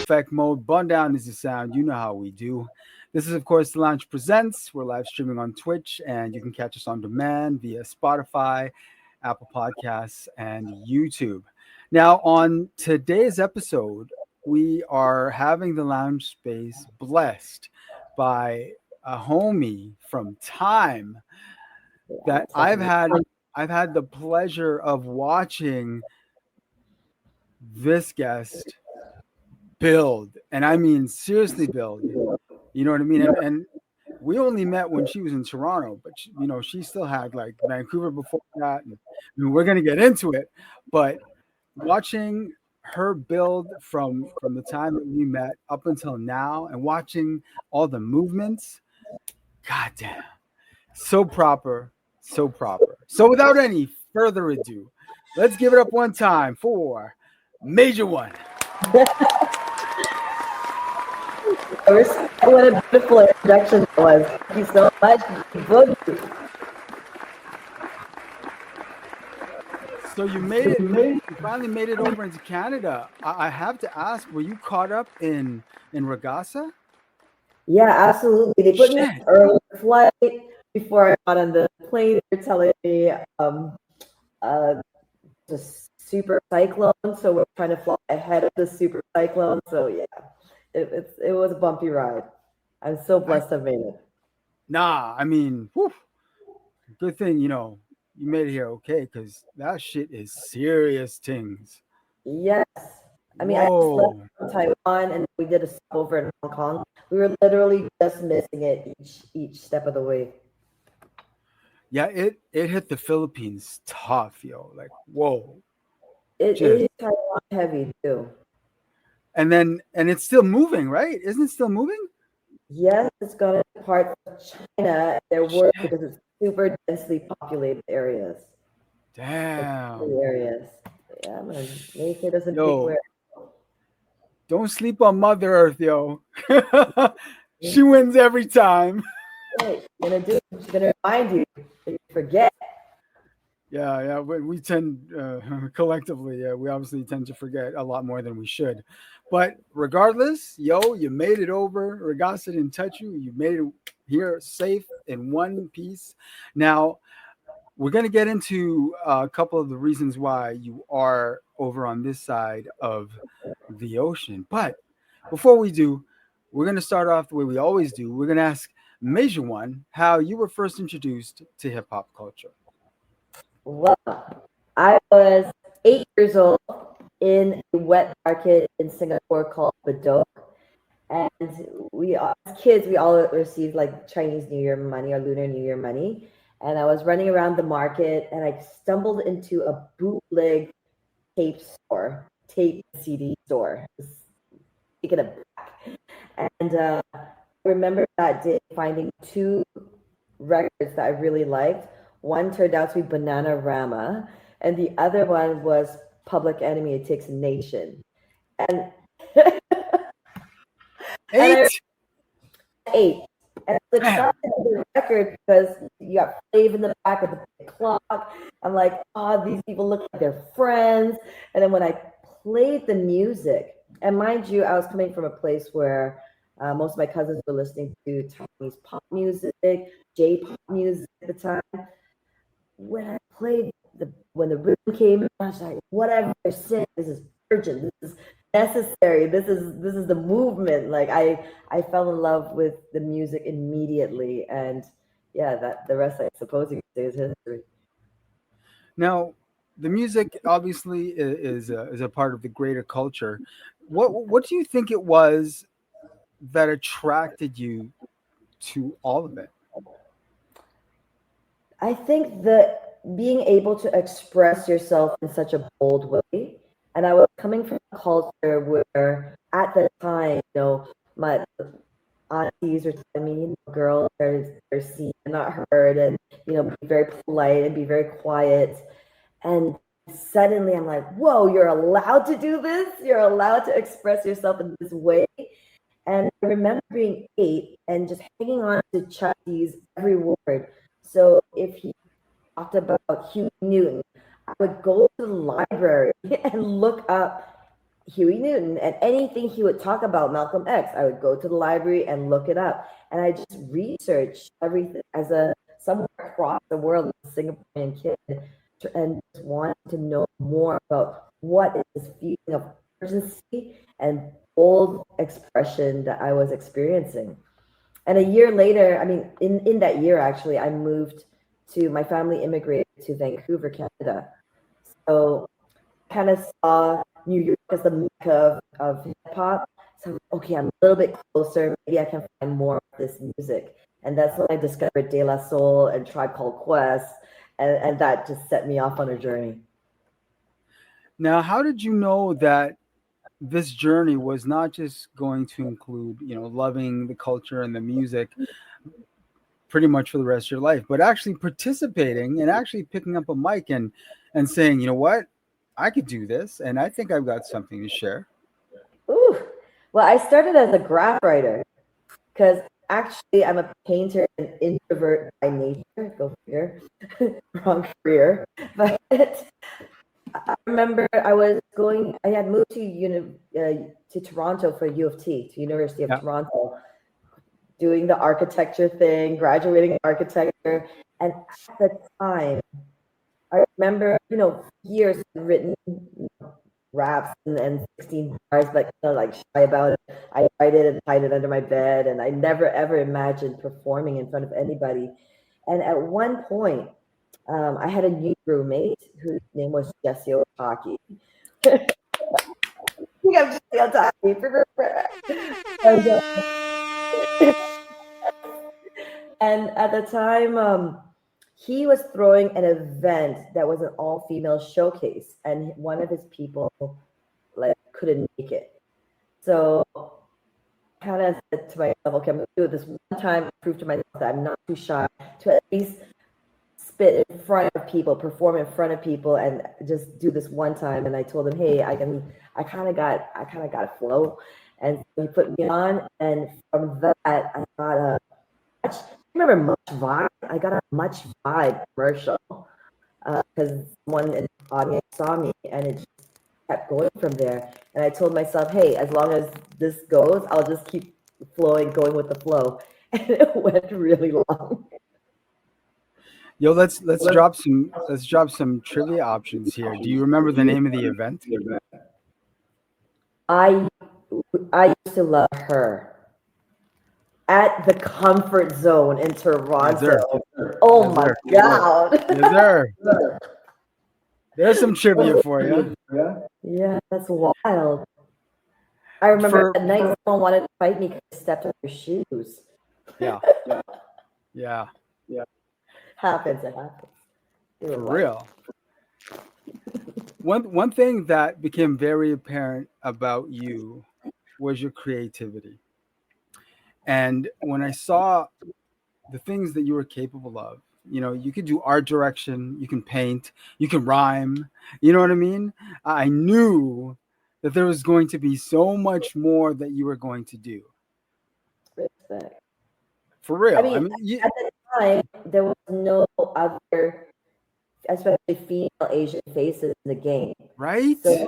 effect mode. Bun down is the sound. You know how we do. This is, of course, The Lounge Presents. We're live streaming on Twitch, and you can catch us on demand via Spotify, Apple Podcasts, and YouTube. Now, on today's episode, we are having the lounge space blessed by a homie from time that I've had the pleasure of watching this guest build, and I mean seriously build. You know what I mean? And we only met when she was in Toronto, but she still had like Vancouver before that, and I mean, we're gonna get into it. But watching her build from the time that we met up until now, and watching all the movements, goddamn, so proper, so proper. So without any further ado, let's give it up one time for Masia One. What a beautiful introduction that was. Thank you so much. Boogie. So you made it. You finally made it over into Canada. I have to ask, were you caught up in Regasa? Yeah, absolutely. They put me on Shit. an early flight before I got on the plane. They're telling me the super cyclone, so we're trying to fly ahead of the super cyclone. So yeah, it was a bumpy ride. I'm so blessed I've made it. Nah, I mean, whew, good thing you made it here okay, because that shit is serious things. Yes. I mean, I just left Whoa. from Taiwan and we did a stopover in Hong Kong. We were literally just missing it each step of the way. Yeah, it hit the Philippines tough, yo. Like, whoa. It Just is Taiwan heavy too. and it's still moving, right? Isn't it still moving? Yes, it's gone into parts of China. They're worse Shit. because it's super densely populated areas. Damn. Areas. Yeah, man. Nature doesn't pick Yo, where. don't sleep on Mother Earth, yo. She wins every time. Right. She's gonna remind you that you forget. Yeah. We tend collectively, we obviously tend to forget a lot more than we should. But regardless, yo, you made it over. Regasa didn't touch you. You made it here safe in one piece. Now, we're going to get into a couple of the reasons why you are over on this side of the ocean. But before we do, we're going to start off the way we always do. We're going to ask Masia One how you were first introduced to hip hop culture. Well, I was 8 years old in a wet market in Singapore called Bedok. And as kids, we all received like Chinese New Year money or Lunar New Year money. And I was running around the market and I stumbled into a bootleg tape CD store. Just taking it back. And I remember that day finding two records that I really liked. One turned out to be Bananarama, and the other one was Public Enemy, It Takes a Nation. And Eight? And 8. And I was excited for the record because you got Flav in the back with the big clock. I'm like, oh, these people look like they're friends. And then when I played the music, and mind you, I was coming from a place where most of my cousins were listening to Chinese pop music, J-pop music at the time. When I played when the rhythm came, I was like, whatever they're saying, this is urgent, this is necessary, this is the movement. Like I fell in love with the music immediately, and yeah, that the rest I suppose you could say is history. Now, the music obviously is a part of the greater culture. What do you think it was that attracted you to all of it? I think that being able to express yourself in such a bold way, and I was coming from a culture where at the time, my aunties were telling me, girls are seen and not heard, and be very polite and be very quiet. And suddenly I'm like, whoa, you're allowed to do this? You're allowed to express yourself in this way? And I remember being 8 and just hanging on to Chucky's every word. So if he talked about Hugh Newton, I would go to the library and look up Huey Newton, and anything he would talk about Malcolm X, I would go to the library and look it up, and I just researched everything as a somewhere across the world, a Singaporean kid, and just wanted to know more about what is this feeling of urgency and bold expression that I was experiencing. And a year later, I mean, in that year, actually, I moved to, my family immigrated to Vancouver, Canada. So kind of saw New York as the mecca of hip hop. So, okay, I'm a little bit closer. Maybe I can find more of this music. And that's when I discovered De La Soul and Tribe Called Quest. And that just set me off on a journey. Now, how did you know that this journey was not just going to include, loving the culture and the music pretty much for the rest of your life, but actually participating and actually picking up a mic and saying, you know what, I could do this, and I think I've got something to share. Ooh, well, I started as a graph writer because actually I'm a painter and introvert by nature. Go figure. Wrong career. But I remember I had moved to Toronto for U of T, to University of Toronto, doing the architecture thing, graduating architecture. And at the time, I remember, years written raps and 16 bars, but like shy about it. I write it and hide it under my bed, and I never ever imagined performing in front of anybody. And at one point, I had a new roommate whose name was Jesse Otaki. I think I'm Jesse Otaki. And at the time, he was throwing an event that was an all-female showcase, and one of his people like couldn't make it. So I kind of said to myself, okay, I'm going to do it this one time, prove to myself that I'm not too shy to at least spit in front of people, perform in front of people, and just do this one time. And I told him, hey, I kind of got a flow, and so he put me on, and from that I got I remember Much Vibe. I got a Much Vibe commercial because someone in the audience saw me, and it just kept going from there. And I told myself, hey, as long as this goes, I'll just keep flowing, going with the flow. And it went really long. Yo, let's drop some trivia options here. Do you remember the name of the event? I used to love her. At the Comfort Zone in Toronto. Oh Yes, my sir. God. Yes, sir. There's some trivia for you. Yeah, that's wild. I remember at night someone wanted to fight me because I stepped on their shoes. Yeah. Happens, it happens. For real. One thing that became very apparent about you was your creativity. And when I saw the things that you were capable of, you could do art direction, you can paint, you can rhyme, you know what I mean? I knew that there was going to be so much more that you were going to do. Respect. For real. I mean, at the time, there was no other, especially female Asian faces in the game. Right? So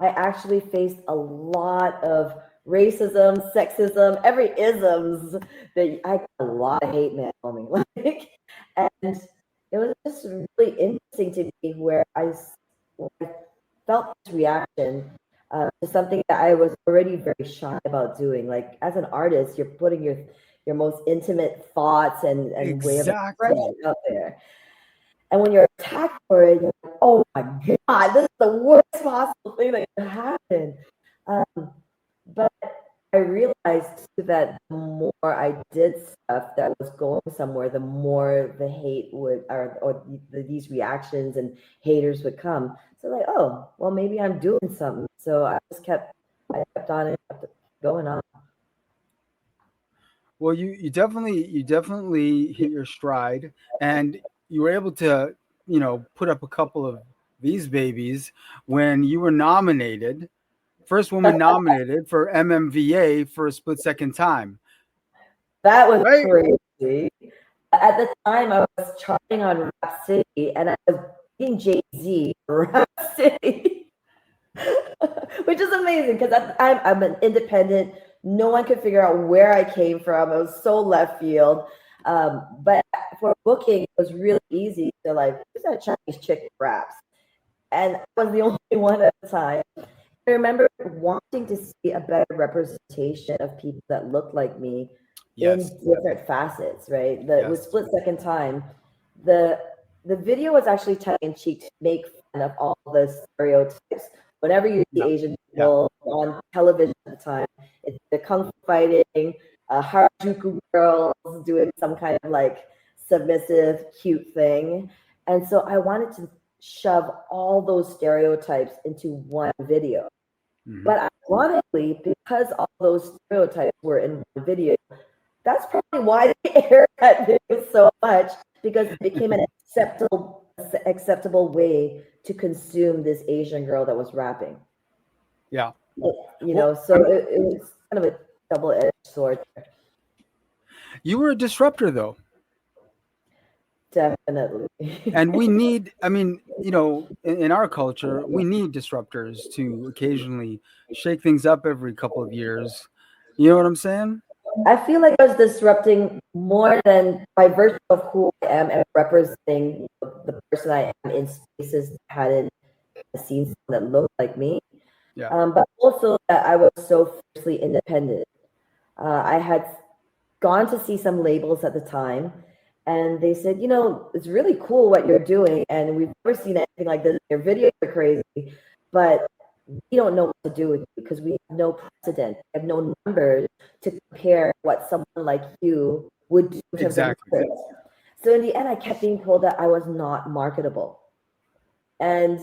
I actually faced a lot of racism, sexism, every isms that I got a lot of hate mail on me. Like, and it was just really interesting to me where I felt this reaction to something that I was already very shy about doing. Like as an artist, you're putting your most intimate thoughts and way of expression out there. And when you're attacked for it, you're like, oh my God, this is the worst possible thing that could happen. But I realized too that the more I did stuff that was going somewhere, the more the hate would, or these reactions and haters would come. So like, oh, well, maybe I'm doing something. So I kept on and kept going on. Well, you definitely hit your stride, and you were able to, put up a couple of these babies when you were nominated, first woman nominated for MMVA for a split second time. That was crazy. At the time, I was charting on Rap City, and I was beating Jay-Z Rap City. which is amazing because at the time I'm an independent. No one could figure out where I came from. It was so left field. But for booking, it was really easy. They're like, who's that Chinese chick that raps? And I was the only one at the time. I remember wanting to see a better representation of people that looked like me in Yes. different facets, right? The with Yes. Split Second Time, the the video was actually tongue in cheek to make fun of all the stereotypes. Whenever you see Yeah. Asian Yeah. people on television at the time, it's the kung fu fighting, Harajuku girls doing some kind of like submissive, cute thing. And so I wanted to shove all those stereotypes into one video. Hmm. But ironically, because all those stereotypes were in one video, that's probably why they aired that video so much because it became an acceptable way to consume this Asian girl that was rapping. Yeah. You Well, know, so it was kind of a double-edged sword. you were a disruptor though. Definitely. And we need, I mean, in our culture, we need disruptors to occasionally shake things up every couple of years. You know what I'm saying? I feel like I was disrupting more than by virtue of who I am and representing the person I am in spaces that hadn't seen someone that looked like me. Yeah. But also that I was so fiercely independent. I had gone to see some labels at the time, and they said, you know, it's really cool what you're doing, and we've never seen anything like this. Your videos are crazy, but we don't know what to do with you because we have no precedent, we have no numbers to compare what someone like you would do in terms of Exactly. numbers. So in the end, I kept being told that I was not marketable. And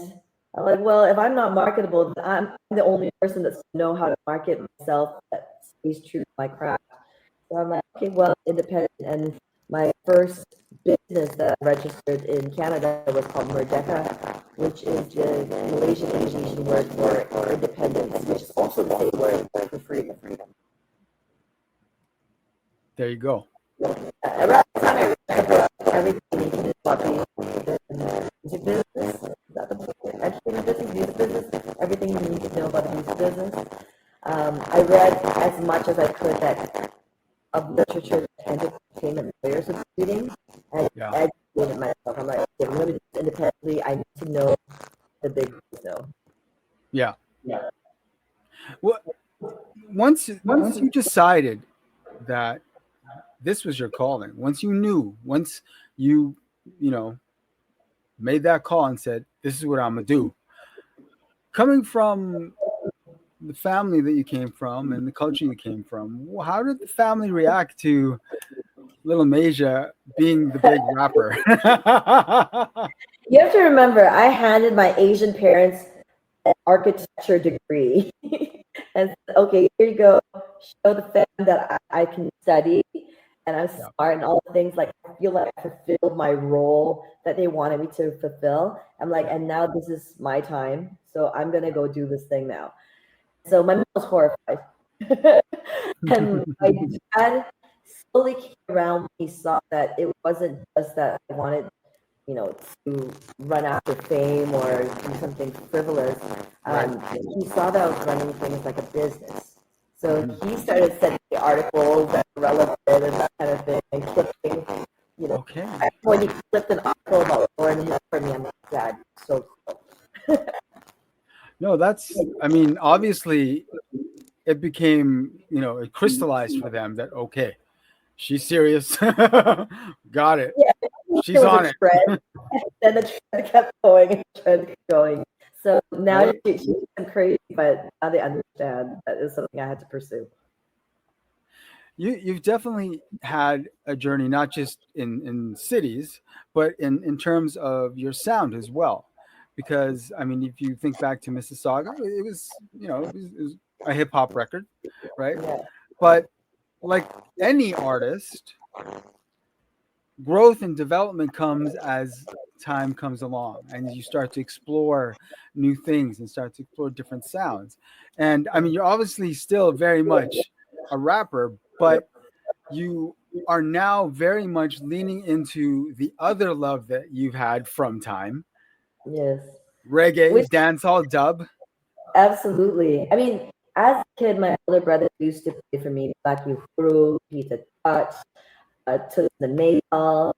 I'm like, well, if I'm not marketable, then I'm the only person that's know how to market myself that stays true to my craft. So I'm like, okay, well, independent. And my first business that I registered in Canada was called Merdeka, which is the Malaysian Indonesian word for independence, which is also the same word for freedom. There you go. Around the time I realized everything you need to do about being music business, is that the point? Educating business, music business, everything you need to know about the music business. I read as much as I could that of literature and entertainment lawyers of reading and Yeah. educated myself. I'm like, okay, I'm going to do this independently. I need to know the big things though. Yeah. Yeah. Well, once you decided that this was your calling, once you knew, once you, you know, made that call and said, this is what I'm gonna do. Coming from the family that you came from and the culture you came from, how did the family react to little Masia being the big rapper? You have to remember, I handed my Asian parents an architecture degree. And said, okay, here you go. Show the fam that I can study and I'm Yeah. smart and all the things. Like, I feel like I fulfilled my role that they wanted me to fulfill. I'm like, Yeah. and now this is my time. So I'm going to go do this thing now. So my mom was horrified. And my dad slowly came around when he saw that it wasn't just that I wanted, you know, to run after fame or do something frivolous. Right. He saw that I was running things like a business. So Mhm. he started sending me articles that were relevant and that kind of thing and clipping, you know. Okay. When he clipped an article about Lauren Hill for me, I'm like, Dad, so cool. No, that's, I mean, obviously it became, it crystallized for them that, okay, she's serious. Got it. Yeah, it She's was on a it. trend. Then the trend kept going and the trend kept going. So now Right? she's crazy, but now they understand that is something I had to pursue. You've definitely had a journey, not just in cities, but in terms of your sound as well. Because I mean, if you think back to Mississauga, it was, it was a hip hop record, right? Yeah. But like any artist, growth and development comes as time comes along and you start to explore new things and start to explore different sounds. And I mean, you're obviously still very much a rapper, but you are now very much leaning into the other love that you've had from time, Yes. reggae, Which dancehall, dub. Absolutely. I mean, as a kid, my older brother used to play for me Black Uhuru, Pizza Touch, to the Maytals,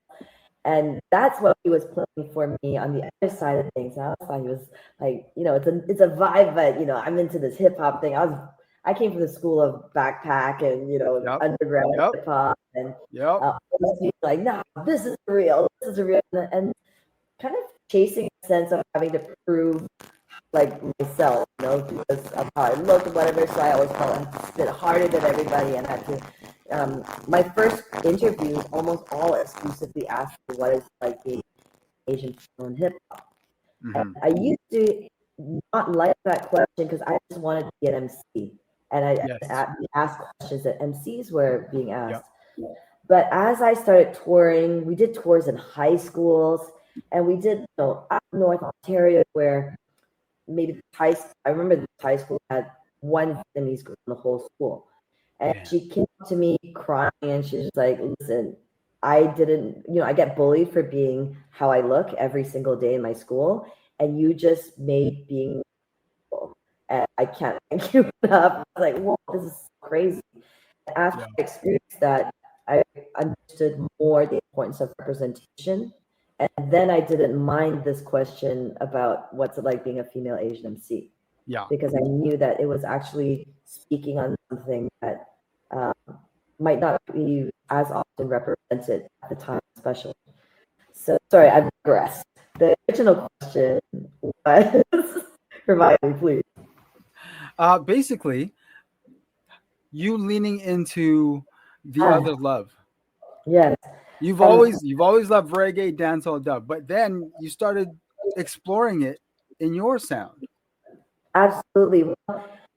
and that's what he was playing for me on the other side of things. I always thought he was like, it's a vibe, but I'm into this hip hop thing. I came from the school of backpack and Yep. underground Yep. hip hop, and Yep. always being like, no, this is real, this is real, and kind of chasing a sense of having to prove like myself, because of how I look and whatever. So I always felt I had to spit harder than everybody, and I had to. My first interviews almost all exclusively asked me what it's like being Asian female in hip hop. Hmm. I used to not like that question because I just wanted to be an MC, and I Yes. asked questions that MCs were being Yep. asked. But as I started touring, we did tours in high schools, and we did up north Ontario where maybe I remember the high school had one Vietnamese girl in the whole school. And Yeah. she came up to me crying and she's just like, listen, I didn't, I get bullied for being how I look every single day in my school. And you just made being cool. And I can't thank you enough. I was like, whoa, this is crazy. After Yeah. I experienced that, I understood more the importance of representation. And then I didn't mind this question about what's it like being a female Asian MC, Yeah. because I knew that it was actually speaking on something that uh, might not be as often represented at the time, especially. So, sorry, I've digressed. The original question was, remind me, please. Basically, you leaning into the Ah, other love. yes. You've And always you've always loved reggae, dancehall, dub, but then you started exploring it in your sound. absolutely.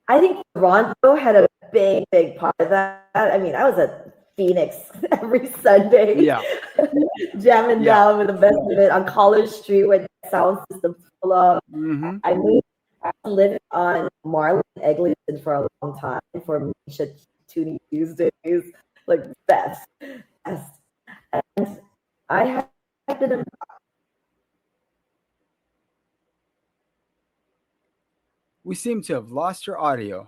I think Toronto had a big, big part of that. I mean, I was at Phoenix every Sunday, Yeah. jamming Yeah. down with the best of it on College Street where the sound system full of. Hmm. I moved, I lived on Marlin Eglinton for a long time for Misha Tuning Tuesdays, like best, best. And I have been We seem to have lost your audio.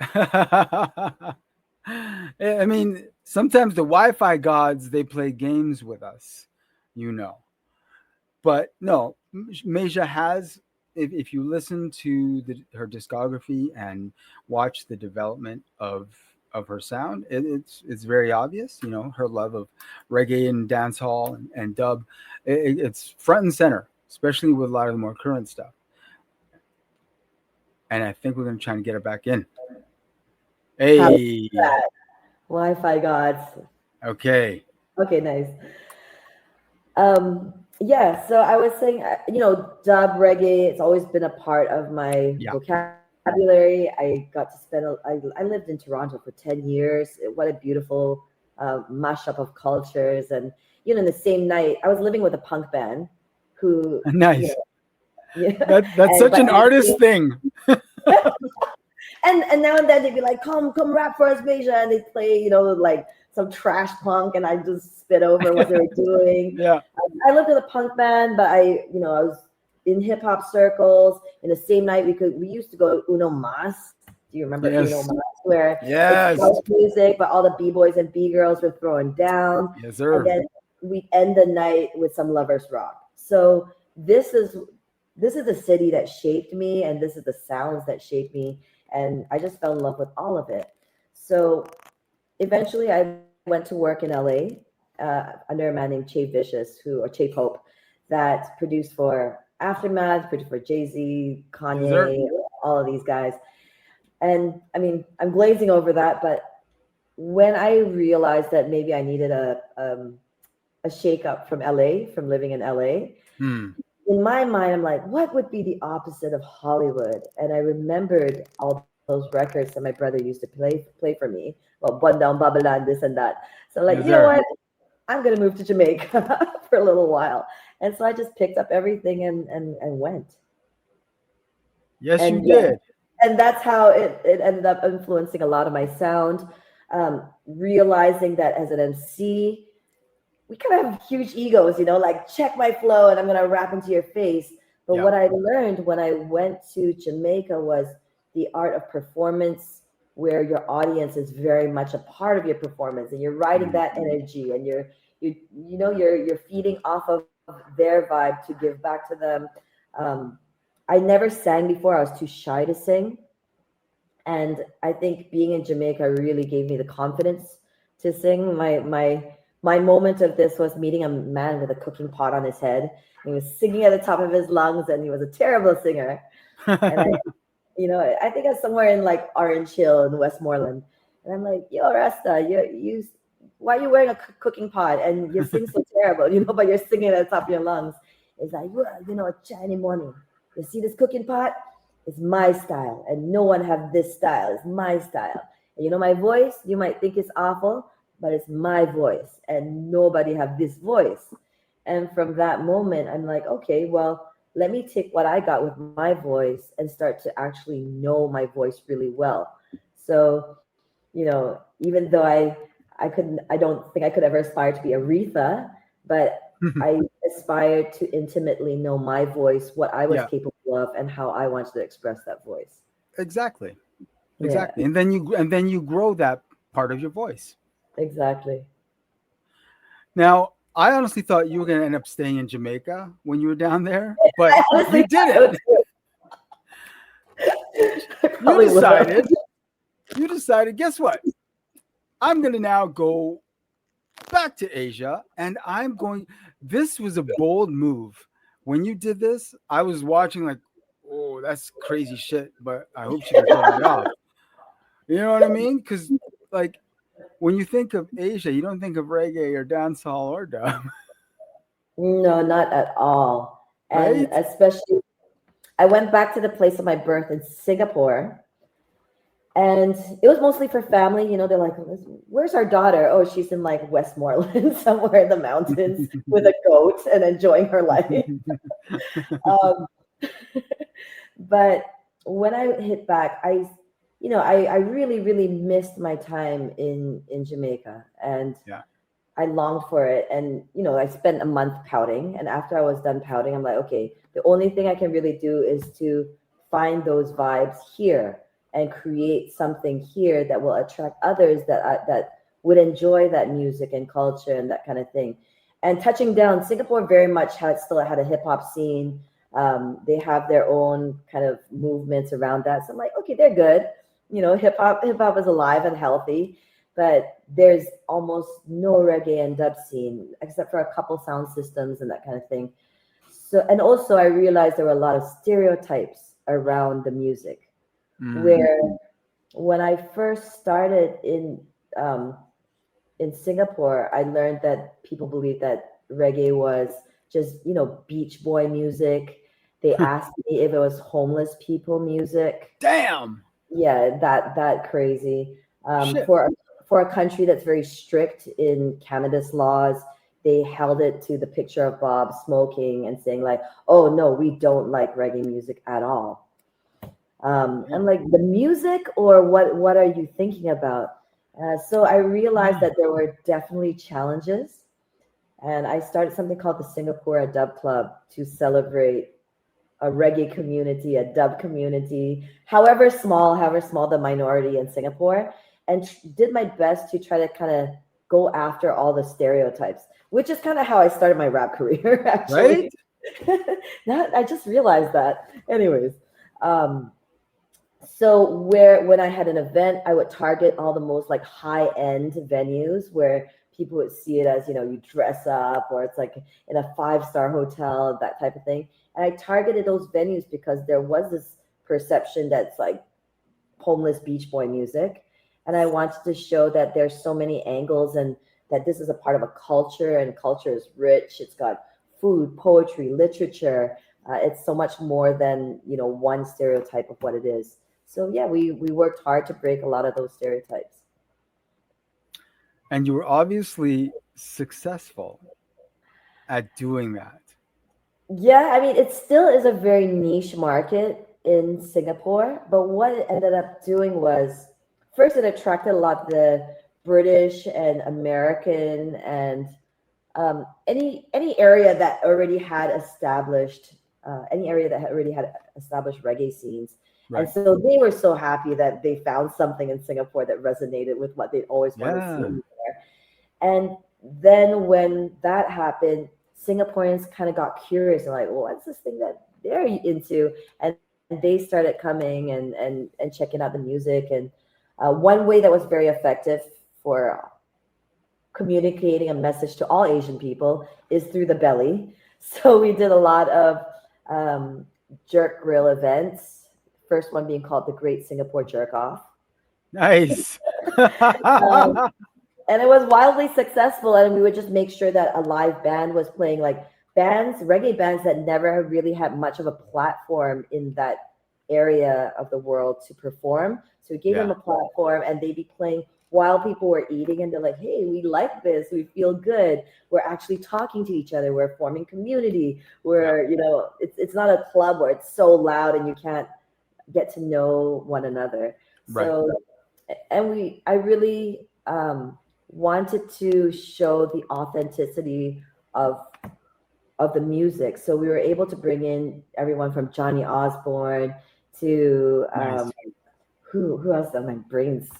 I mean, sometimes the Wi-Fi gods they play games with us, you know. But no, Masia has. If you listen to her discography and watch the development of her sound, it's very obvious. You know, her love of reggae and dancehall and dub. It's front and center, especially with a lot of the more current stuff. And I think we're going to try and get her back in. how Hey, that Wi-Fi gods. okay, Okay, nice. Yeah, so I was saying, dub reggae, it's always been a part of my yeah, vocabulary. I got to spend, I lived in Toronto for 10 years. What a beautiful mashup of cultures. And, in the same night, I was living with a punk band who, you nice. know, yeah, That's and, such but an in the artist same, thing. and now and then they'd be like, come rap for us, Masia, and they'd play, like some trash punk, and I just spit over what they were doing. Yeah. I lived in a punk band, but I was in hip hop circles. In the same night, we used to go to Uno Mas. Do you remember Uno Yes. Mas? Where it's Yes. house music, but all the b boys and b girls were throwing down, Yes, and sir. then we end the night with some lovers rock. So this is the city that shaped me, and this is the sounds that shaped me, and I just fell in love with all of it. So eventually, I went to work in LA under a man named Che Pope, that produced for Aftermath, produced for Jay-Z, Yes, sir. Kanye, all of these guys. And I mean, I'm glazing over that, but when I realized that maybe I needed a shake up from LA, from living in LA, Hmm. in my mind, I'm like, what would be the opposite of Hollywood? And I remembered all those records that my brother used to play for me. Well, Bun Down Babalan, this and that. So I'm like, Yes, you know sir. what? I'm gonna move to Jamaica for a little while. And so I just picked up everything and went. Yes, you And yeah, did. and that's how it ended up influencing a lot of my sound. Realizing that as an MC, we kind of have huge egos, like check my flow and I'm gonna rap into your face. But Yeah. what I learned when I went to Jamaica was the art of performance, where your audience is very much a part of your performance, and you're riding Mhm. that energy, and you're feeding off of their vibe to give back to them. Um, I never sang before; I was too shy to sing, and I think being in Jamaica really gave me the confidence to sing. My moment of this was meeting a man with a cooking pot on his head. He was singing at the top of his lungs, and he was a terrible singer. And I think I was somewhere in like Orange Hill in Westmoreland, and I'm like, "Yo, Rasta, why are you wearing a cooking pot and you sing so terrible, but you're singing at the top of your lungs." It's like, well, Chinese morning. You see this cooking pot? It's my style, and no one have this style. It's my style. And my voice, you might think it's awful, but it's my voice, and nobody have this voice. And from that moment, I'm like, okay, well, let me take what I got with my voice and start to actually know my voice really well. So, even though I don't think I could ever aspire to be Aretha, but I aspired to intimately know my voice, what I was Yeah, capable of, and how I wanted to express that voice. exactly. Yeah, Exactly. And then you grow that part of your voice. exactly. Now, I honestly thought you were going to end up staying in Jamaica when you were down there, but I you honestly thought didn't. so too. I You probably will. decided, you decided, guess what? I'm going to now go back to Asia and this was a bold move. When you did this, I was watching like, oh, that's crazy shit, but I hope she can pull that off. You know what I mean? Because like when you think of Asia, you don't think of reggae or dancehall or dub, No, not at all. And right? especially, I went back to the place of my birth in Singapore, and it was mostly for family. They're like, "Where's our daughter?" Oh, she's in like Westmoreland, somewhere in the mountains with a goat and enjoying her life. Um, but when I hit back, I really, really missed my time in Jamaica, and Yeah. I longed for it. And I spent a month pouting, and after I was done pouting, I'm like, okay, the only thing I can really do is to find those vibes here and create something here that will attract others that would enjoy that music and culture and that kind of thing. And touching down, Singapore very much still had a hip hop scene. They have their own kind of movements around that. So I'm like, okay, they're good. Hip hop is alive and healthy, but there's almost no reggae and dub scene except for a couple sound systems and that kind of thing. So, and also I realized there were a lot of stereotypes around the music, Mm. where when I first started um, in Singapore, I learned that people believed that reggae was just, beach boy music. They asked me if it was homeless people music. Damn. Yeah, that crazy. Shit. For a country that's very strict in cannabis laws, they held it to the picture of Bob smoking and saying like, "Oh no, we don't like reggae music at all." And Damn. like, the music, or what are you thinking about? So I realized that there were definitely challenges, and I started something called the Singapore Dub Club to celebrate a reggae community, a dub community, however small the minority in Singapore, and did my best to try to kind of go after all the stereotypes, which is kind of how I started my rap career, Right? actually. I just realized that. Anyways, um, so when I had an event, I would target all the most like high end venues where people would see it as, you dress up, or it's like in a five-star hotel, that type of thing. And I targeted those venues because there was this perception that's like homeless beach boy music. And I wanted to show that there's so many angles, and that this is a part of a culture, and culture is rich. It's got food, poetry, literature. It's so much more than, one stereotype of what it is. So yeah, we worked hard to break a lot of those stereotypes. And you were obviously successful at doing that. Yeah, I mean, it still is a very niche market in Singapore, but what it ended up doing was, first, it attracted a lot of the British and American, and any area that already had established any area that had already had established reggae scenes. And Right. so they were so happy that they found something in Singapore that resonated with what they always wanted to Yeah. see there. And then when that happened, Singaporeans kind of got curious and like, well, what's this thing that they're into? And they started coming and checking out the music. And one way that was very effective for communicating a message to all Asian people is through the belly. So we did a lot of um, jerk grill events. First one being called the Great Singapore Jerk Off. Nice. Um, and it was wildly successful. And we would just make sure that a live band was playing, like bands, reggae bands that never really had much of a platform in that area of the world to perform. So we gave them Yeah. a platform and they'd be playing while people were eating, and they're like, hey, we like this, we feel good, we're actually talking to each other, we're forming community, Yeah. we're, it's not a club where it's so loud and you can't get to know one another. Right. So, and I really wanted to show the authenticity of the music. So we were able to bring in everyone from Johnny Osborne to Nice. who else? My brain's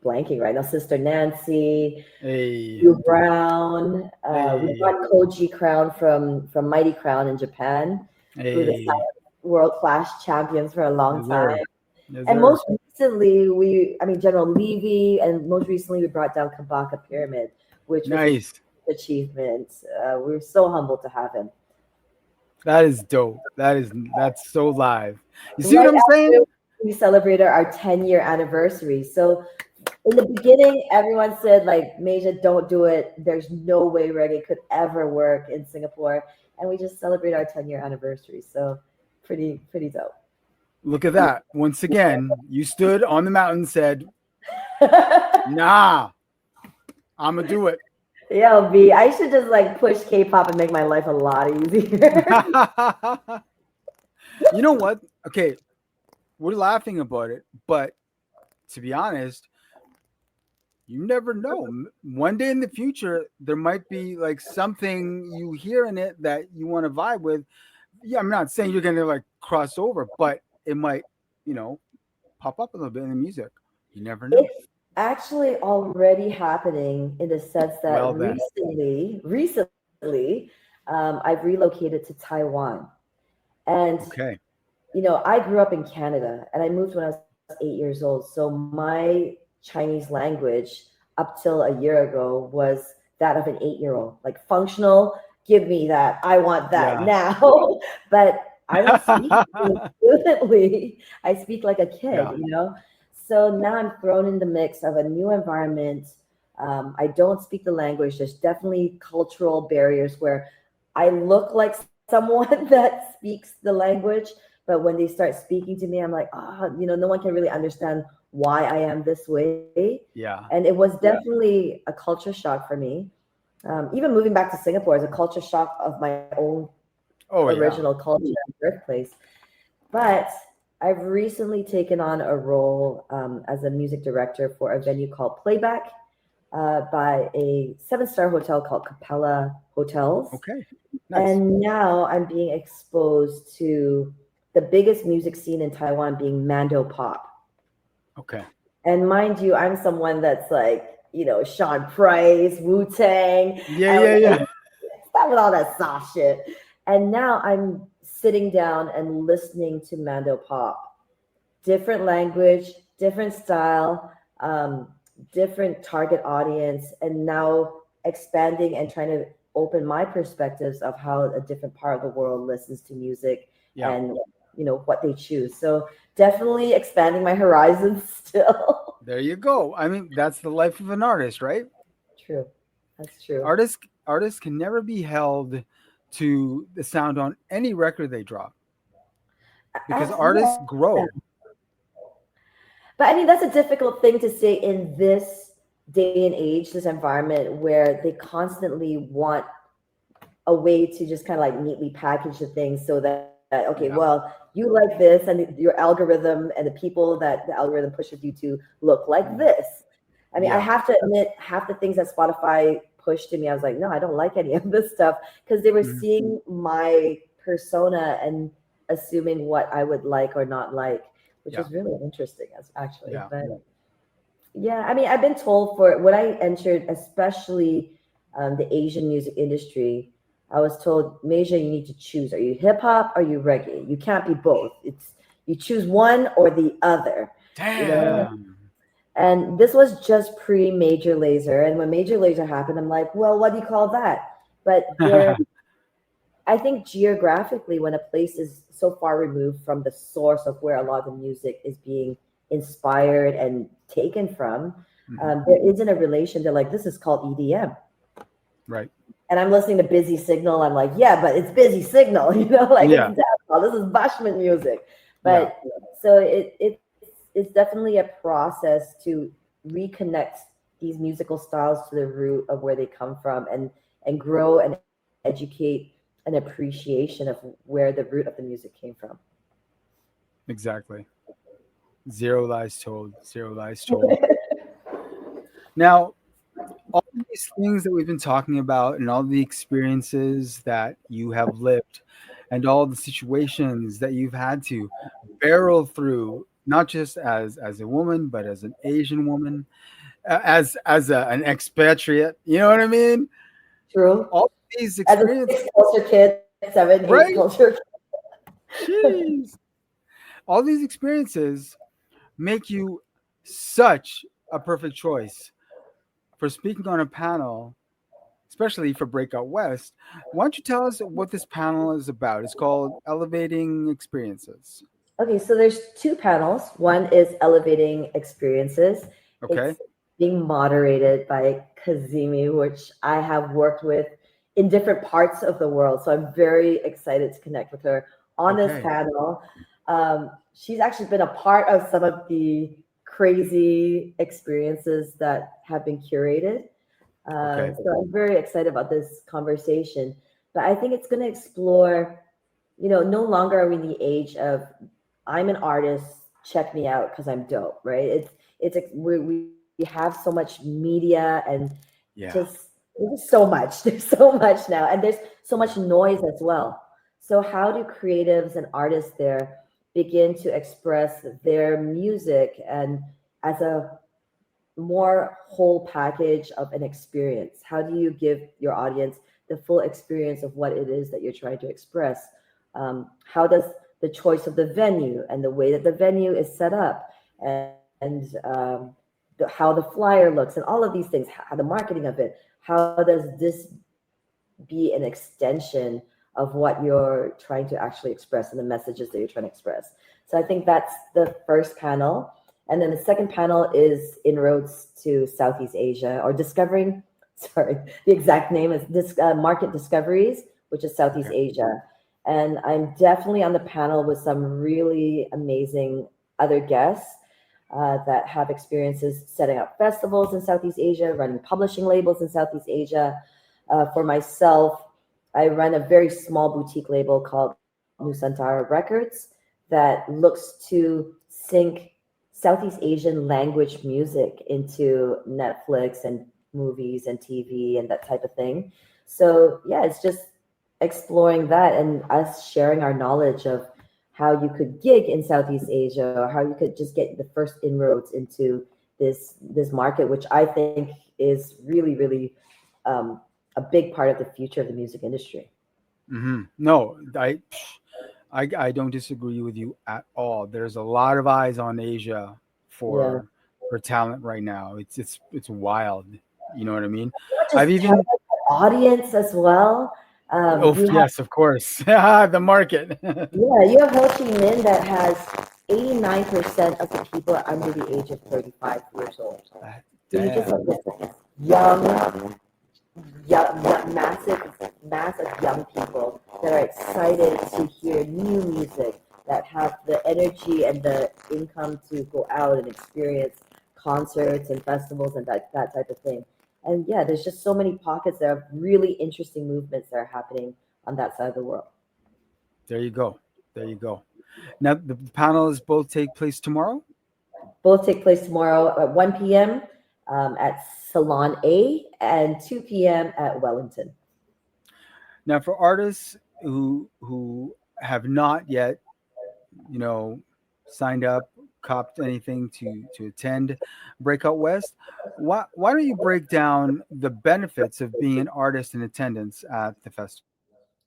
blanking right now. Sister Nancy, Hey. Hugh Brown. We Hey. got Koji Crown from Mighty Crown in Japan, who were the Hey. world class champions for a long Yes, time. sir. Yes, And sir. most recently, General Levy, and most recently we brought down Kabaka Pyramid, which was a huge Nice. achievement. We were so humbled to have him. That is dope. That's so live. You see what Right I'm after saying? we celebrated our 10-year anniversary. So in the beginning, everyone said, like, Masia, don't do it. There's no way reggae could ever work in Singapore. And we just celebrated our 10-year anniversary. So pretty dope. Look at that. Once again, you stood on the mountain and said, nah, I'm going to do it. Yo, B, I should just like push K-pop and make my life a lot easier. You know what? Okay, we're laughing about it, but to be honest, you never know. One day in the future, there might be like something you hear in it that you want to vibe with. Yeah, I'm not saying you're going to like cross over, but it might, you know, pop up a little bit in the music. You never know. It's actually already happening in the sense that Well, then. recently, I've relocated to Taiwan. And, Okay. I grew up in Canada and I moved when I was 8 years old. So my Chinese language up till a year ago was that of an 8-year-old, like functional, give me that. I want that Yeah. now. But I don't speak fluently. I speak like a Yeah. kid. So now I'm thrown in the mix of a new environment. I don't speak the language. There's definitely cultural barriers where I look like someone that speaks the language, but when they start speaking to me, I'm like, no one can really understand why I am this way. Yeah. And it was definitely a culture shock for me. Even moving back to Singapore is a culture shock of my own Oh, yeah. original culture and birthplace. But I've recently taken on a role as a music director for a venue called Playback by a 7-star hotel called Capella Hotels. Okay. Nice. And now I'm being exposed to the biggest music scene in Taiwan being Mando Pop. Okay. And mind you, I'm someone that's like, Sean Price, Wu-Tang. Yeah. Stop with all that soft shit. And now I'm sitting down and listening to Mando Pop. Different language, different style, different target audience, and now expanding and trying to open my perspectives of how a different part of the world listens to music and what they choose. So definitely expanding my horizons still. There you go. I mean, that's the life of an artist, right? True. That's true. Artists can never be held to the sound on any record they drop because artists grow. But I mean, that's a difficult thing to say in this day and age, this environment where they constantly want a way to just kind of like neatly package the things so that, okay, well, you like this and your algorithm and the people that the algorithm pushes you to look like this. I mean, I have to admit, half the things that Spotify pushed to me, I was like, no, I don't like any of this stuff, because they were seeing my persona and assuming what I would like or not like, which Yeah. is really interesting as actually. Yeah. But yeah, I mean, I've been told for when I entered, especially the Asian music industry, I was told, Masia, you need to choose. Are you hip hop? Are you reggae? You can't be both. It's you choose one or the other. You know, Damn. and this was just pre Major Laser. And when Major Laser happened, I'm like, well, what do you call that? But there, I think geographically, when a place is so far removed from the source of where a lot of the music is being inspired and taken from, Mhm. there isn't a relation. They're like, this is called EDM. Right. And I'm listening to Busy Signal. I'm like, yeah, but it's Busy Signal, like it's Yeah. dancehall. This is Bashment music. Yeah. But so it's definitely a process to reconnect these musical styles to the root of where they come from and grow and educate an appreciation of where the root of the music came from. Exactly. Zero lies told. Zero lies told. Now, all these things that we've been talking about and all the experiences that you have lived and all the situations that you've had to barrel through, not just as a woman but as an Asian woman, an expatriate, you know what I mean? True. All these As a experiences, six culture kid, seven, eight right? culture Jeez. All these experiences make you such a perfect choice for speaking on a panel, especially for Breakout West. Why don't you tell us what this panel is about? It's called Elevating Experiences. Okay, so there's two panels. One is elevating experiences. Okay. It's being moderated by Kazimi, which I have worked with in different parts of the world. So I'm very excited to connect with her on this Okay. panel. She's actually been a part of some of the crazy experiences that have been curated. Okay. So I'm very excited about this conversation. But I think it's going to explore, no longer are we in the age of I'm an artist, check me out because I'm dope, right? We have so much media and just Yeah. there's so much. There's so much now, and there's so much Yeah. noise as well. So how do creatives and artists there begin to express their music and as a more whole package of an experience? How do you give your audience the full experience of what it is that you're trying to express? How does the choice of the venue and the way that the venue is set up and how the flyer looks and all of these things, how the marketing of it, how does this be an extension of what you're trying to actually express and the messages that you're trying to express? So I think that's the first panel. And then the second panel is inroads to Southeast Asia or discovering, sorry, the exact name is this market discoveries, which is Southeast Okay. Asia. And I'm definitely on the panel with some really amazing other guests that have experiences setting up festivals in Southeast Asia, running publishing labels in Southeast Asia. For myself, I run a very small boutique label called Nusantara Records that looks to sync Southeast Asian language music into Netflix and movies and TV and that type of thing. So yeah, it's just exploring that and us sharing our knowledge of how you could gig in Southeast Asia or how you could just get the first inroads into this market, which I think is really, really a big part of the future of the music industry. No, I don't disagree with you at all. There's a lot of eyes on Asia Yeah. for talent right now. It's wild. You know what I mean? Not I've just talent, even but audience as well. oh You have yes, of course. The market. Yeah, you have Ho Chi Minh that has 89% of the people are under the age of 35 years old. So you just have Damn. this young, young, massive mass of young people that are excited to hear new music, that have the energy and the income to go out and experience concerts and festivals and that type of thing. And yeah, there's just so many pockets that are really interesting movements that are happening on that side of the world. There you go. There you go. Now the panels both take place tomorrow. Both take place tomorrow at 1 p.m. At Salon A and 2 p.m. at Wellington. Now for artists who have not yet, you know, signed up, copped anything to attend Breakout West, why don't you break down the benefits of being an artist in attendance at the festival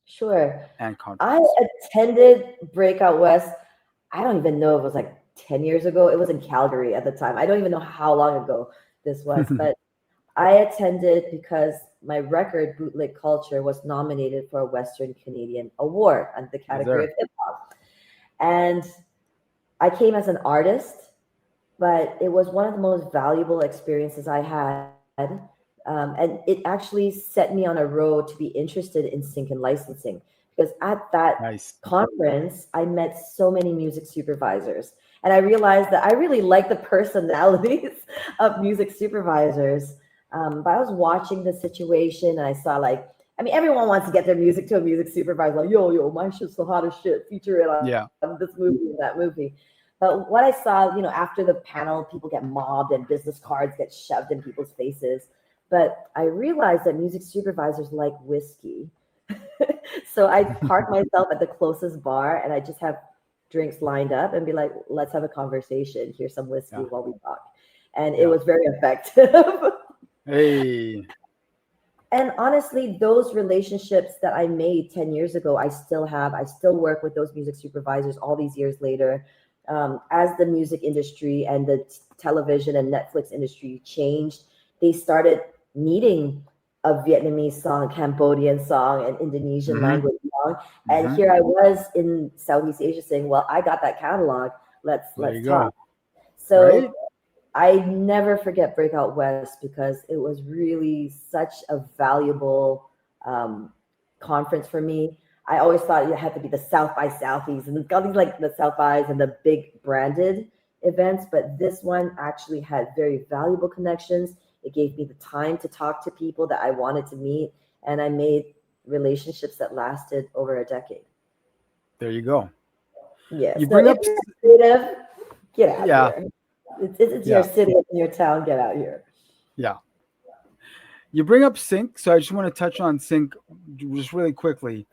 Sure. and I conference? attended Breakout West. I don't even know if it was like 10 years ago. It was in Calgary at the time. I don't even know how long ago this was, but I attended because my record, Bootleg Culture, was nominated for a Western Canadian Award under the Was category of there? hip hop. And I came as an artist, but it was one of the most valuable experiences I had. And it actually set me on a road to be interested in sync and licensing because at that Nice. conference, I met so many music supervisors. And I realized that I really like the personalities of music supervisors. But I was watching the situation and I saw like, I mean, everyone wants to get their music to a music supervisor, like, yo, my shit's the hottest shit, feature it on Yeah. this movie and that movie. But what I saw, after the panel, people get mobbed and business cards get shoved in people's faces. But I realized that music supervisors like whiskey. So I park myself at the closest bar and I just have drinks lined up and be like, let's have a conversation. Here's some whiskey Yeah. while we talk. And it Yeah. was very effective. Hey. And honestly, those relationships that I made 10 years ago, I still have. I still work with those music supervisors all these years later. As the music industry and the television and Netflix industry changed, they started needing a Vietnamese song, Cambodian song, an Indonesian Mm-hmm. language song. And Mm-hmm. here I was in Southeast Asia saying, well, I got that catalog. There Let's you talk. go. So Right? I never forget Breakout West because it was really such a valuable um, conference for me. I always thought it had to be the South by Southeast, and it's got these like the South bys and the big branded events, but this one actually had very valuable connections. It gave me the time to talk to people that I wanted to meet, and I made relationships that lasted over a decade. There you go. Yeah, You so bring if up, you're creative, get out yeah, here. It's your yeah, city, it's your town, get out here. yeah. You bring up sync, so I just want to touch on sync just really quickly.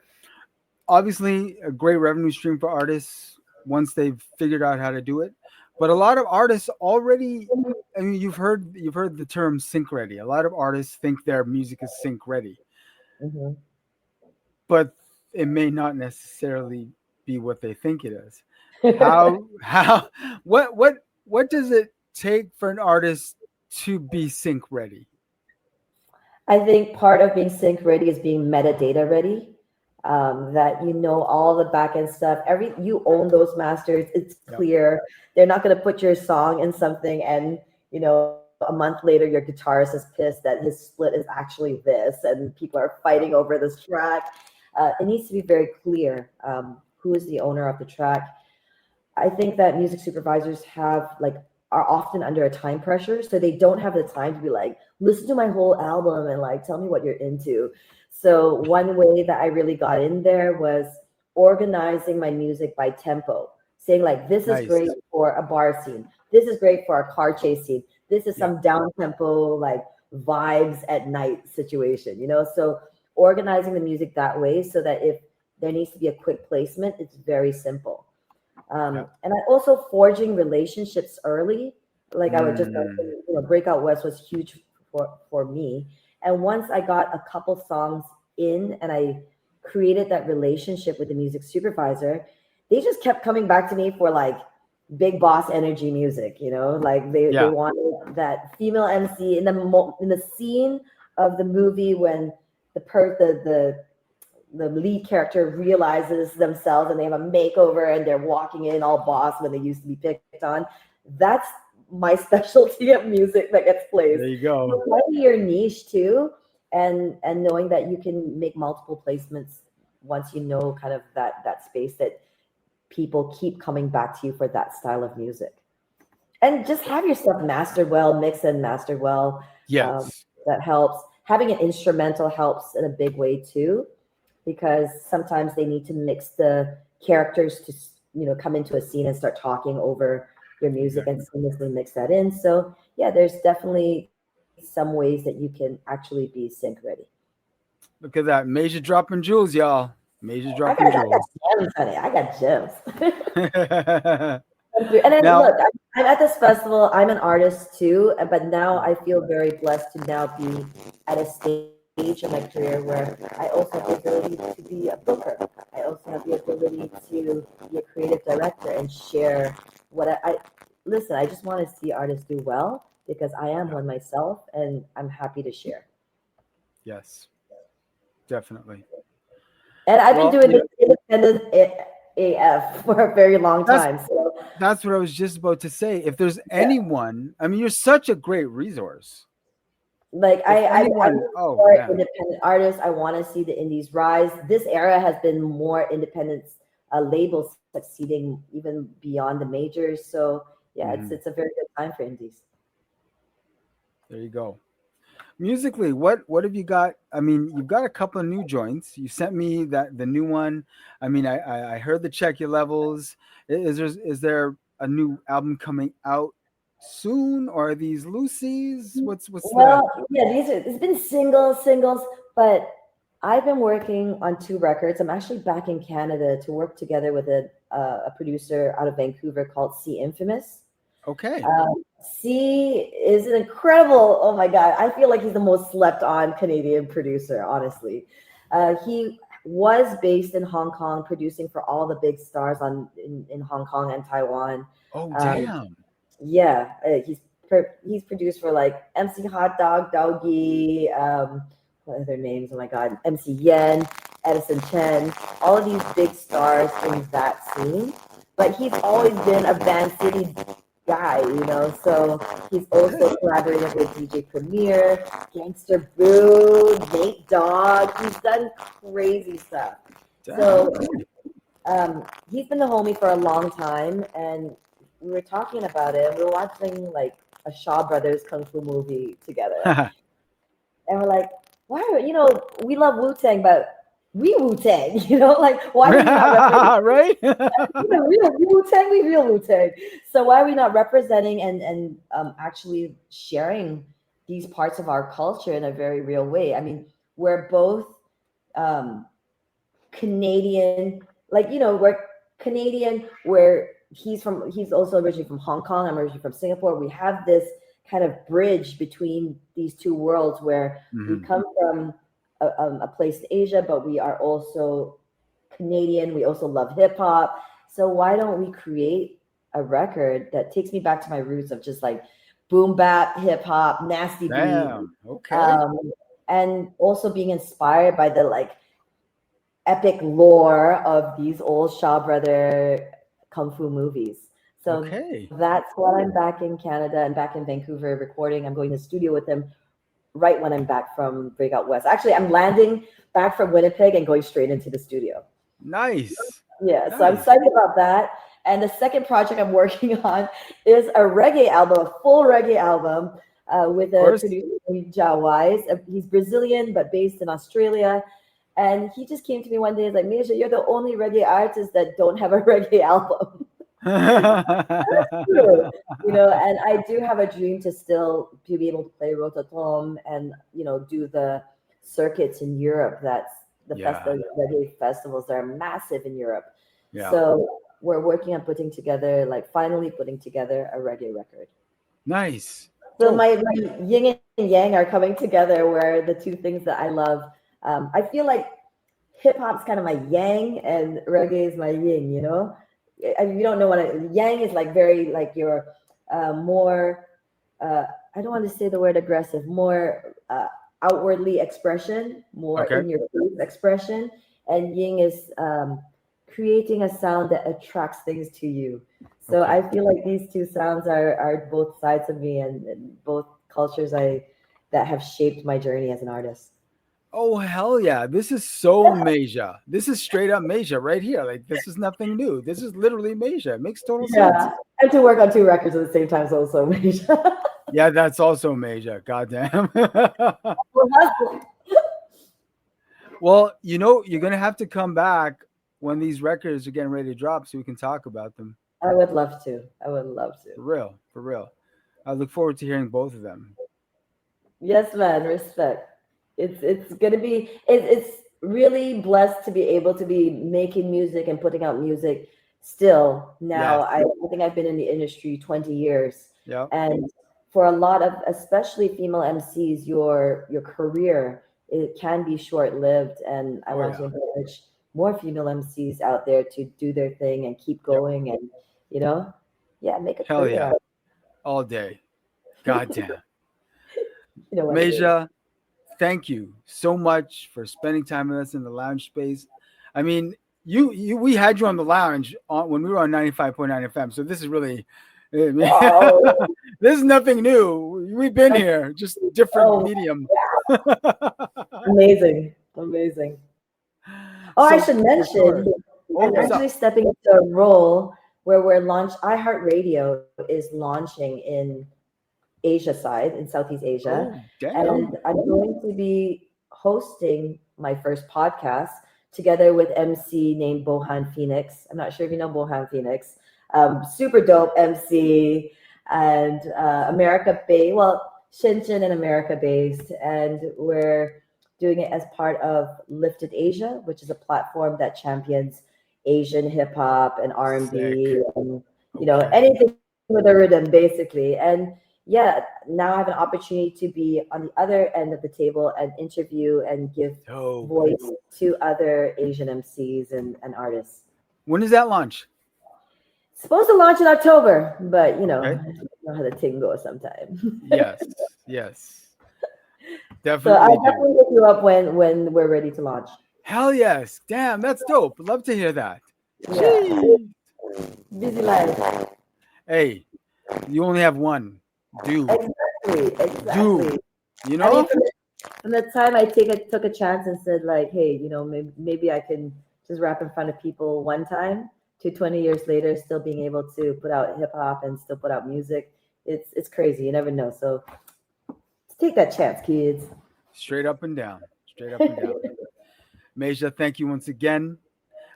Obviously, a great revenue stream for artists once they've figured out how to do it. But a lot of artists already, I mean, you've heard the term sync ready. A lot of artists think their music is sync ready, Mhm. but it may not necessarily be what they think it is. How what does it take for an artist to be sync ready? I think part of being sync ready is being metadata ready. That you know all the backend stuff. You own those masters. It's Yep. clear. They're not going to put your song in something and a month later your guitarist is pissed that his split is actually this, and people are fighting Yep. over this track. It needs to be very clear who is the owner of the track. I think that music supervisors are often under a time pressure, so they don't have the time to be like, listen to my whole album and like tell me what you're into. So one way that I really got in there was organizing my music by tempo, saying like this is great Nice. for a bar scene, this is great for a car chase scene, this is Yep. some down tempo like vibes at night situation. So organizing the music that way so that if there needs to be a quick placement, it's very simple. Yep. And I also forging relationships early. Like I would just Mm, mention, Breakout West was huge for me. And once I got a couple songs in and I created that relationship with the music supervisor, they just kept coming back to me for like big boss energy music. Like they yeah. wanted that female MC in in the scene of the movie when the lead character realizes themselves and they have a makeover and they're walking in all boss when they used to be picked on. That's my specialty of music that gets placed. There you go. So finding your niche too, and knowing that you can make multiple placements once you know kind of that space that people keep coming back to you for that style of music. And just have your stuff mastered well, mixed and mastered well. Yes. That helps. Having an instrumental helps in a big way too, because sometimes they need to mix the characters to come into a scene and start talking over your music and Exactly. seamlessly mix that in. So yeah, there's definitely some ways that you can actually be sync ready. Look at that. Major dropping jewels, y'all. Major I dropping got, I got jewels. gems, honey. I got gems. And then Now, look, I'm at this festival. I'm an artist too, but now I feel very blessed to now be at a stage in my career where I also have the ability to be a booker. I also have the ability to be a creative director and share what I listen. I just want to see artists do well because I am yeah, one myself, and I'm happy to share. yes, definitely. And I've been Well, doing this independent AF for a very long that's time. So that's what I was just about to say. If there's yeah. anyone, I mean, you're such a great resource. Like If I'm anyone, looking oh for man, independent artists. I want to see the indies rise. This era has been more independent labels succeeding even beyond the majors. So yeah, it's hmm, a very good time for indies. there you go. Musically, what have you got? I mean, you've got a couple of new joints. You sent me that the new one. I mean, I heard the Check Your Levels. Is there a new album coming out soon, or are these Lucy's? What's the Well, yeah, it's been singles, but I've been working on two records. I'm actually back in Canada to work together with a producer out of Vancouver called C Infamous. okay? C is an incredible. Oh my God, I feel like he's the most slept on Canadian producer. Honestly, he was based in Hong Kong, producing for all the big stars in Hong Kong and Taiwan. Oh Um, damn! yeah, he's produced for like MC Hot Dog, Doggy, what are their names? Oh my God, MC Yen, Edison Chen, all of these big stars in that scene. But he's always been a Van City guy, you know. So he's also Okay, collaborated with DJ Premier, Gangster Boo, Nate Dogg. He's done crazy stuff. damn. So Okay. he's been the homie for a long time, and we were talking about it. We were watching like a Shaw Brothers kung fu movie together, and we're like, "Why? We love Wu Tang, but we Wu Tang. Like why do we not represent? Right? Real Wu Tang, we real Wu Tang. So why are we not representing and actually sharing these parts of our culture in a very real way? I mean, we're both um, Canadian, like we're Canadian, where he's also originally from Hong Kong. I'm originally from Singapore. We have this kind of bridge between these two worlds where we Hmm. come from a place in Asia, but we are also Canadian. We also love hip hop. So why don't we create a record that takes me back to my roots of just like boom bap, hip hop, nasty beat, Damn. Okay. um, and also being inspired by the like epic lore of these old Shaw Brother kung fu movies. So Okay. that's what I'm back in Canada and back in Vancouver recording. I'm going to the studio with him right when I'm back from Breakout West. Actually, I'm landing back from Winnipeg and going straight into the studio. Nice. Yeah, so I'm Nice. excited about that. And the second project I'm working on is a reggae album, a full reggae album with Of a course. producer named Ja Wise. He's Brazilian but based in Australia. And he just came to me one day and was like, Masia, you're the only reggae artist that don't have a reggae album. True. And I do have a dream to be able to play Rototom and do the circuits in Europe. That's Yeah. the reggae festivals that are massive in Europe. Yeah. So we're working on putting together, like finally putting together a reggae record. Nice. So Dope. my yin and yang are coming together, where the two things that I love. I feel like hip hop's kind of my yang and reggae is my yin. If you don't know what yang is, like very like your more. I don't want to say the word aggressive, more outwardly expression, more Okay. in your face expression, and yin is creating a sound that attracts things to you. So Okay. I feel like these two sounds are both sides of me and both cultures that have shaped my journey as an artist. Oh hell yeah. This is so Masia. This is straight up Masia right here. Like this is nothing new. This is literally Masia. It makes total sense. Yeah, and to work on two records at the same time is also major. Yeah, that's also Masia. Goddamn. Well, hustling. Well, you're gonna have to come back when these records are getting ready to drop so we can talk about them. I would love to. I would love to. For real. For real. I look forward to hearing both of them. Yes, man. Respect. It's gonna be it's really blessed to be able to be making music and putting out music still now. Yes. I think I've been in the industry 20 years. Yep. And for a lot of especially female MCs, your career, it can be short-lived. And I Oh want yeah. to encourage more female MCs out there to do their thing and keep Yep. going and, you know, yeah, make a Hell career yeah. out. All day. Goddamn. You know what it is. Masia, thank you so much for spending time with us in the lounge space. I mean, we had you on the lounge when we were on 95.9 FM. So this is really, this Wow. is nothing new. We've been here, just different Oh, medium. amazing. Amazing. Oh, I So should for sure. mention, Oh, I'm what's up? actually stepping into a role where iHeartRadio is launching in Asia side, in Southeast Asia. Oh, damn. And I'm going to be hosting my first podcast together with MC named Bohan Phoenix. I'm not sure if you know Bohan Phoenix. Super dope MC and America based, well, Shenzhen and America based. And we're doing it as part of Lifted Asia, which is a platform that champions Asian hip hop and Sick. R&B and Okay. anything with a rhythm basically. And yeah, now I have an opportunity to be on the other end of the table and interview and give Dope. voice to other Asian MCs and artists. When does that launch? Supposed to launch in October, but Okay. you know how the thing goes sometimes. Yes. Yes. So Definitely I'll do. definitely look you up when we're ready to launch. Hell yes. Damn, that's dope. Love to hear that. Yeah, Jeez. busy life. Hey, you only have one. Do. Exactly. Do. You I mean, know? from the time took a chance and said like, hey, maybe I can just rap in front of people one time, to 20 years later, still being able to put out hip hop and still put out music. It's crazy. You never know. So take that chance, kids. Straight up and down. Straight up and down. Masia, thank you once again.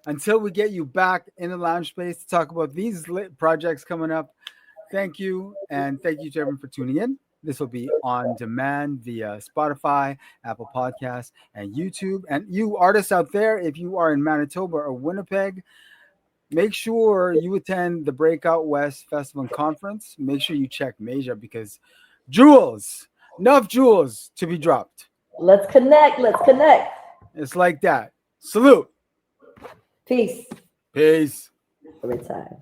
Until we get you back in the lounge space to talk about these lit projects coming up, thank you. And thank you to everyone for tuning in. This will be on demand via Spotify, Apple Podcasts, and YouTube. And you artists out there, if you are in Manitoba or Winnipeg, make sure you attend the Breakout West Festival and Conference. Make sure you check Masia because jewels, enough jewels to be dropped. Let's connect. Let's connect. It's like that. Salute. Peace. Peace. Every time.